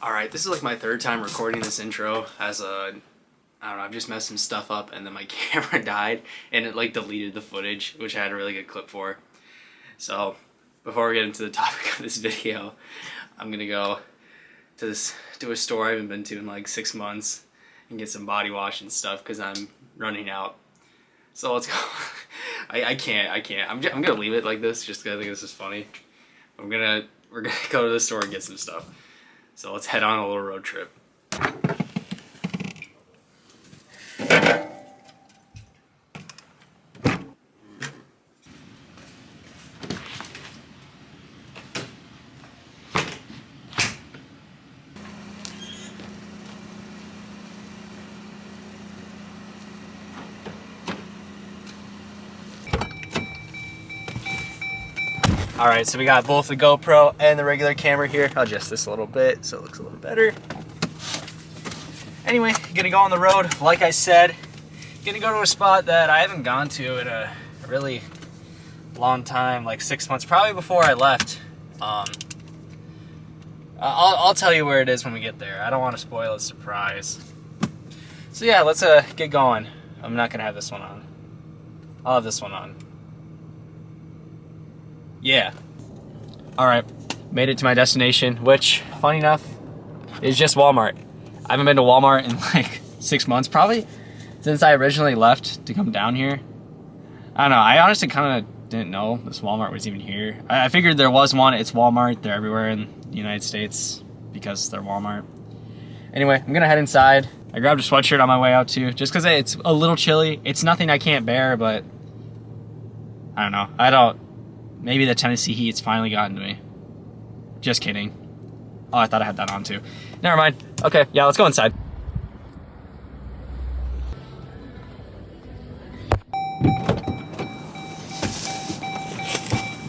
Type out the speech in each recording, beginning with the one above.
Alright, this is like my third time recording this intro as a, I don't know, I've just messed some stuff up and then my camera died and it like deleted the footage, which I had a really good clip for. So, before we get into the topic of this video, I'm gonna go to a store I haven't been to in like 6 months and get some body wash and stuff because I'm running out. So let's go. I can't. I'm gonna leave it like this just because I think this is funny. We're gonna go to the store and get some stuff. So let's head on a little road trip. Alright, so we got both the GoPro and the regular camera here. I'll adjust this a little bit so it looks a little better. Anyway, gonna go on the road. Like I said, gonna go to a spot that I haven't gone to in a really long time, like 6 months, probably before I left. I'll tell you where it is when we get there. I don't want to spoil a surprise. So yeah, let's get going. I'm not gonna have this one on. I'll have this one on. Yeah. Alright, made it to my destination, which, funny enough, is just Walmart. I haven't been to Walmart in like 6 months, probably since I originally left to come down here. I don't know, I honestly kind of didn't know this Walmart was even here. I figured there was one. It's Walmart. They're everywhere in the United States because they're Walmart. Anyway, I'm gonna head inside. I grabbed a sweatshirt on my way out too, just because it's a little chilly. It's nothing I can't bear, but I don't know. Maybe the Tennessee heat's finally gotten to me. Just kidding. Oh, I thought I had that on too. Never mind. Okay, yeah, let's go inside.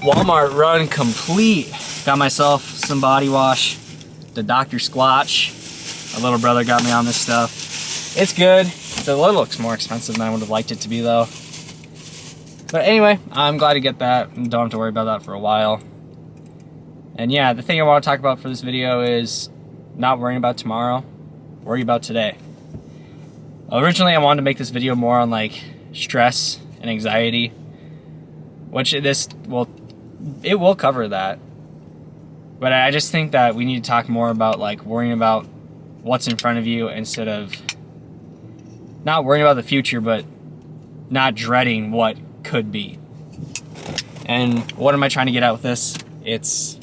Walmart run complete. Got myself some body wash. The Dr. Squatch. My little brother got me on this stuff. It's good. It looks more expensive than I would have liked it to be though. But anyway, I'm glad to get that and don't have to worry about that for a while. And yeah, the thing I want to talk about for this video is not worrying about tomorrow, worry about today. Originally, I wanted to make this video more on like stress and anxiety, which it will cover that. But I just think that we need to talk more about like worrying about what's in front of you instead of not worrying about the future, but not dreading what could be. And what am I trying to get at with this? It's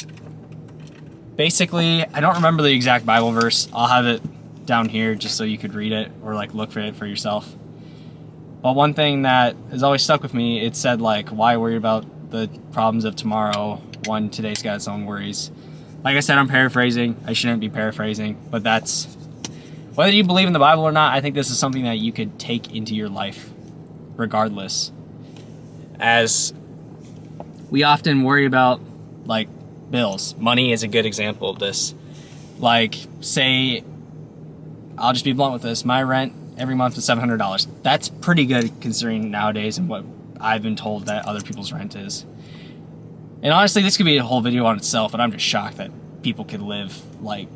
basically, I don't remember the exact Bible verse. I'll have it down here just so you could read it or like look for it for yourself. But one thing that has always stuck with me, it said like, why worry about the problems of tomorrow when today's got its own worries? Like I said, I'm paraphrasing. I shouldn't be paraphrasing, but that's, whether you believe in the Bible or not, I think this is something that you could take into your life regardless. As we often worry about like bills. Money is a good example of this. Like, say, I'll just be blunt with this, my rent every month is $700. That's pretty good considering nowadays and what I've been told that other people's rent is. And honestly, this could be a whole video on itself, but I'm just shocked that people could live like,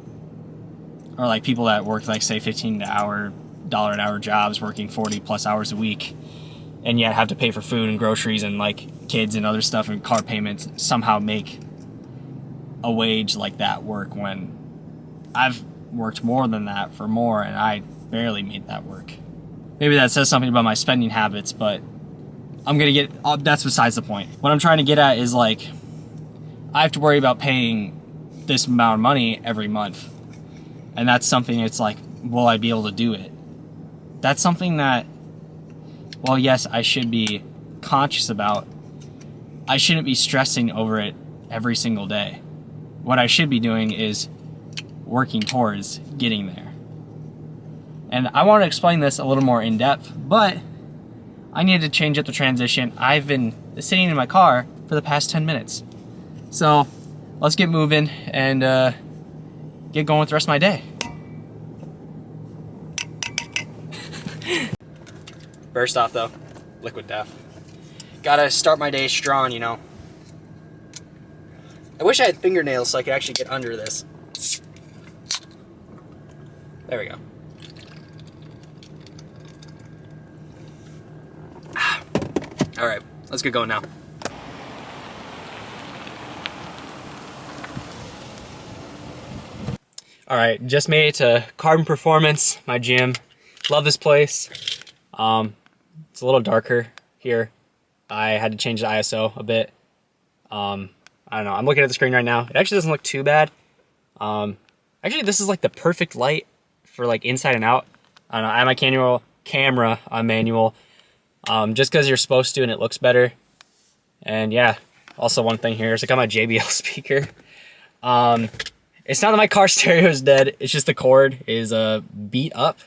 or like people that work like say $15 an hour jobs working 40 plus hours a week and yet have to pay for food and groceries and like kids and other stuff and car payments, somehow make a wage like that work when I've worked more than that for more and I barely made that work. Maybe that says something about my spending habits, but that's besides the point. What I'm trying to get at is like, I have to worry about paying this amount of money every month. And that's something, it's like, will I be able to do it? That's something that, well, yes, I should be conscious about. I shouldn't be stressing over it every single day. What I should be doing is working towards getting there. And I want to explain this a little more in depth, but I needed to change up the transition. I've been sitting in my car for the past 10 minutes. So let's get moving and get going with the rest of my day. First off though, liquid death. Gotta start my day strong, you know. I wish I had fingernails so I could actually get under this. There we go. All right, let's get going now. All right, just made it to Carbon Performance, my gym. Love this place. It's a little darker here. I had to change the ISO a bit. I don't know, I'm looking at the screen right now. It actually doesn't look too bad. Actually, this is like the perfect light for like inside and out. I don't know, I have my camera on manual. Just because you're supposed to and it looks better. And yeah, also one thing here is I got my JBL speaker. It's not that my car stereo is dead, it's just the cord is beat up.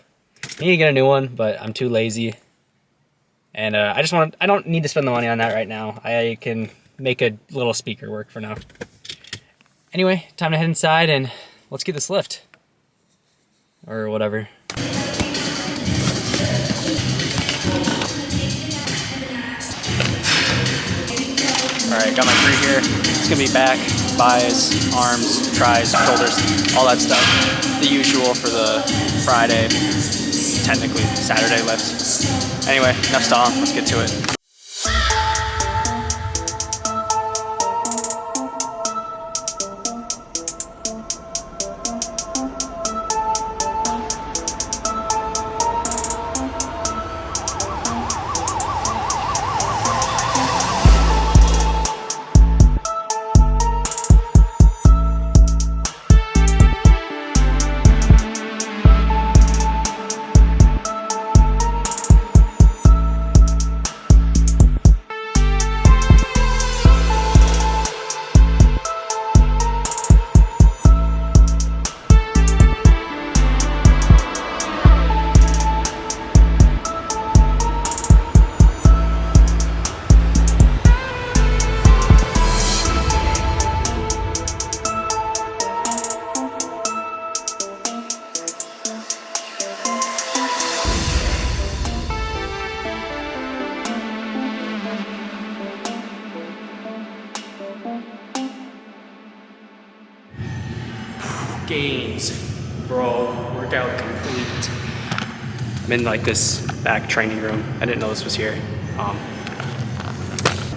I need to get a new one, but I'm too lazy. And I don't need to spend the money on that right now. I can make a little speaker work for now. Anyway, time to head inside and let's get this lift. Or whatever. Alright, got my crew here. It's gonna be back, buys, arms, tries, shoulders, all that stuff. The usual for the Friday, technically Saturday lift. Anyway, enough stalling, let's get to it. Gains, bro, workout complete. I'm in like this back training room. I didn't know this was here.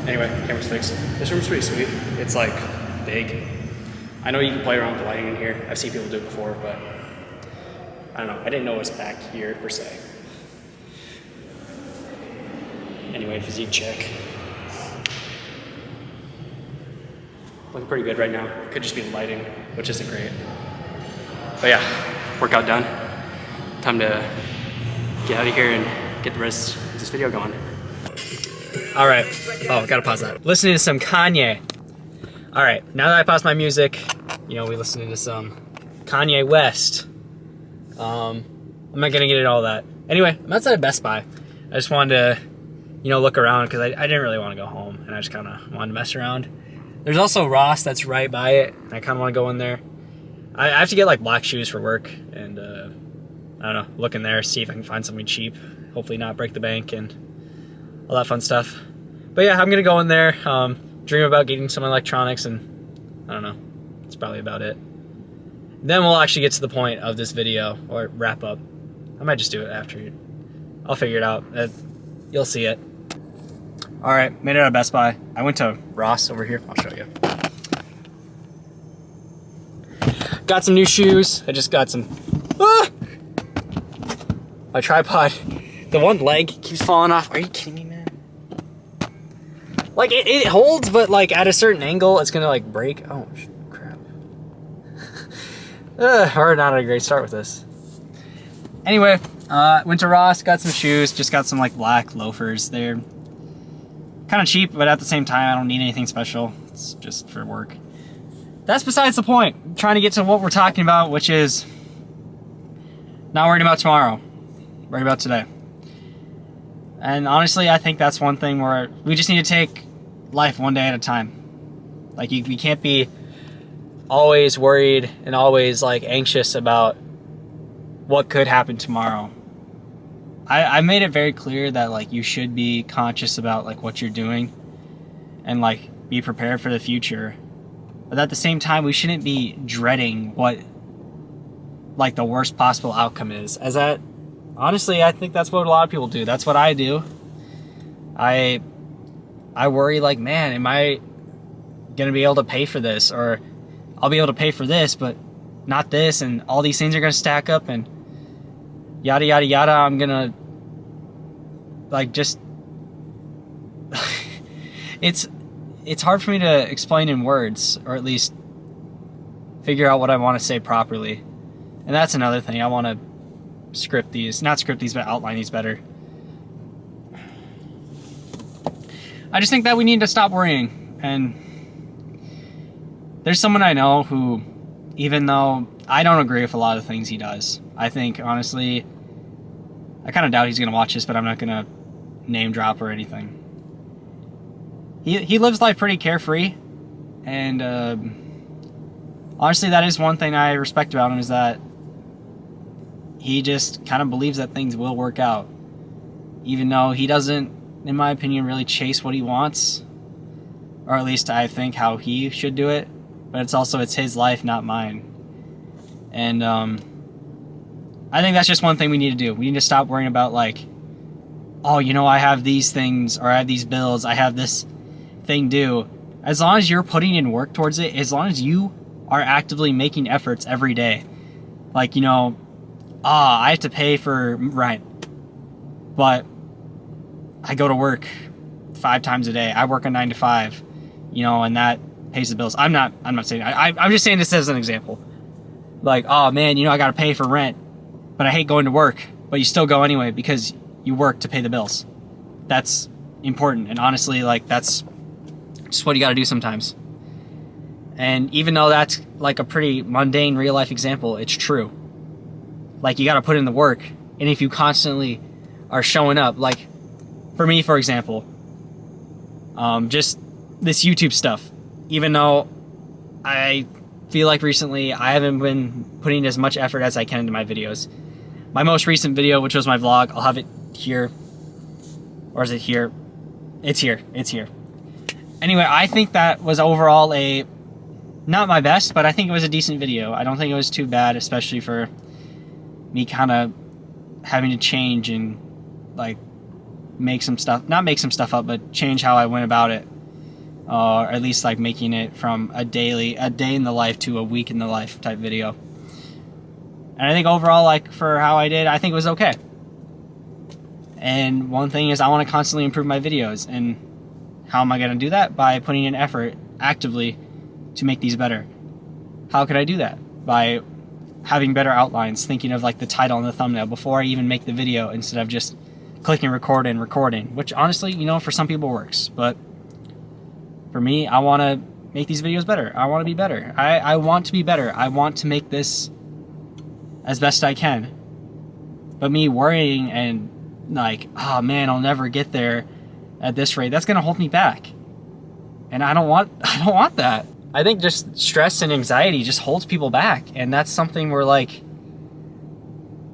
Anyway, camera's fixed. This room's pretty sweet. It's like big. I know you can play around with the lighting in here. I've seen people do it before, but I don't know. I didn't know it was back here per se. Anyway, physique check. Looking pretty good right now. Could just be the lighting, which isn't great. But yeah, workout done. Time to get out of here and get the rest of this video going. All right, oh, gotta pause that. Listening to some Kanye. All right, now that I paused my music, you know, we listening to some Kanye West. I'm not gonna get into all that. Anyway, I'm outside of Best Buy. I just wanted to, you know, look around because I didn't really want to go home and I just kind of wanted to mess around. There's also Ross that's right by it, and I kind of want to go in there. I have to get like black shoes for work, and I don't know, look in there, see if I can find something cheap. Hopefully not break the bank and all that fun stuff. But yeah, I'm gonna go in there, dream about getting some electronics, and I don't know, that's probably about it. Then we'll actually get to the point of this video, or wrap up. I might just do it after. I'll figure it out. You'll see it. All right, made it out of Best Buy. I went to Ross over here. I'll show you. Got some new shoes. I just got some. My tripod. The one leg keeps falling off. Are you kidding me, man? Like it holds, but like at a certain angle, it's gonna like break. Oh crap. We're not a great start with this. Anyway, went to Ross. Got some shoes. Just got some like black loafers. They're kind of cheap, but at the same time, I don't need anything special. It's just for work. That's besides the point. I'm trying to get to what we're talking about, which is not worrying about tomorrow. Worry about today. And honestly, I think that's one thing where we just need to take life one day at a time. Like we can't be always worried and always like anxious about what could happen tomorrow. I made it very clear that like you should be conscious about like what you're doing and like be prepared for the future. But at the same time, we shouldn't be dreading what like the worst possible outcome is. As that, honestly, I think that's what a lot of people do. That's what I do. I worry like, man, am I gonna be able to pay for this? Or I'll be able to pay for this, but not this, and all these things are gonna stack up, and yada yada yada. I'm gonna like just it's hard for me to explain in words, or at least figure out what I want to say properly. And that's another thing. I want to not script these, but outline these better. I just think that we need to stop worrying. And there's someone I know who, even though I don't agree with a lot of things he does, I think, honestly, I kind of doubt he's going to watch this, but I'm not going to name drop or anything. He lives life pretty carefree, and honestly, that is one thing I respect about him, is that he just kind of believes that things will work out, even though he doesn't, in my opinion, really chase what he wants, or at least I think how he should do it. But it's his life, not mine. And I think that's just one thing we need to do. We need to stop worrying about like, oh, you know, I have these things, or I have these bills, I have this thing due. As long as you're putting in work towards it, as long as you are actively making efforts every day, like, you know, I have to pay for rent, but I go to work 5 times a day. I work a 9 to 5, you know, and that pays the bills. I'm not saying, I'm just saying this as an example. Like, oh man, you know, I got to pay for rent, but I hate going to work, but you still go anyway because you work to pay the bills. That's important. And honestly, like, that's just what you got to do sometimes. And even though that's like a pretty mundane real life example, it's true. Like, you got to put in the work. And if you constantly are showing up, like for me, for example, just this YouTube stuff, even though I feel like recently I haven't been putting as much effort as I can into my videos. My most recent video, which was my vlog, I'll have it here. Or is it here? It's here. It's here. Anyway, I think that was overall not my best, but I think it was a decent video. I don't think it was too bad, especially for me kind of having to change and like not make some stuff up, but change how I went about it. Or at least like making it from a day in the life to a week in the life type video. And I think overall, like, for how I did, I think it was okay. And one thing is, I want to constantly improve my videos. And how am I going to do that? By putting in effort actively to make these better. How could I do that? By having better outlines, thinking of like the title and the thumbnail before I even make the video, instead of just clicking record and recording, which honestly, you know, for some people works. But for me, I want to make these videos better. I want to be better. I want to be better. I want to make this as best I can. But me worrying and like, oh man, I'll never get there at this rate, that's gonna hold me back. And I don't want that. I think just stress and anxiety just holds people back. And that's something where, like,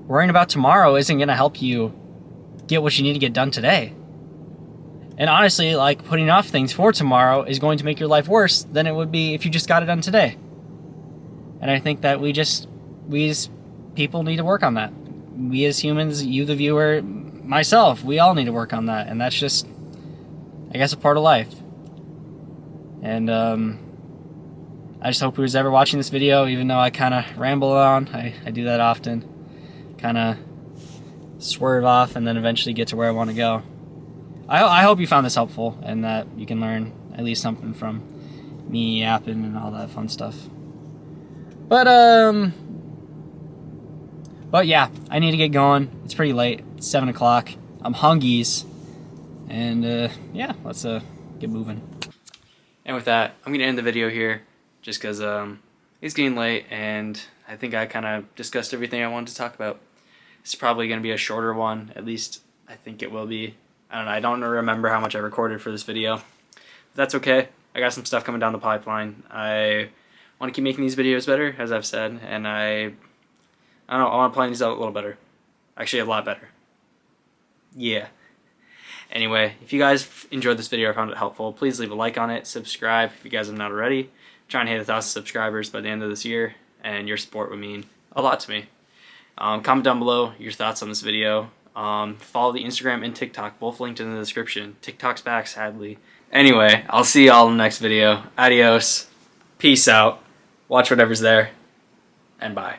worrying about tomorrow isn't gonna help you get what you need to get done today. And honestly, like, putting off things for tomorrow is going to make your life worse than it would be if you just got it done today. And I think that we as people need to work on that. We as humans, you the viewer, myself, we all need to work on that. And that's just, I guess, a part of life. And I just hope who's ever watching this video, even though I kind of ramble on, I do that often, kind of swerve off and then eventually get to where I want to go. I hope you found this helpful and that you can learn at least something from me yapping and all that fun stuff. But yeah, I need to get going. It's pretty late. It's 7 o'clock. I'm hungies. And yeah, let's get moving. And with that, I'm going to end the video here just because it's getting late and I think I kind of discussed everything I wanted to talk about. It's probably going to be a shorter one. At least I think it will be. I don't know. I don't remember how much I recorded for this video. But that's okay. I got some stuff coming down the pipeline. I want to keep making these videos better, as I've said, and I don't know, I want to plan these out a little better. Actually, a lot better. Yeah. Anyway, if you guys enjoyed this video or found it helpful, please leave a like on it, subscribe if you guys have not already. I'm trying to hit 1,000 subscribers by the end of this year, and your support would mean a lot to me. Comment down below your thoughts on this video. Follow the Instagram and TikTok, both linked in the description. TikTok's back, sadly. Anyway, I'll see y'all in the next video. Adios. Peace out. Watch whatever's there. And bye.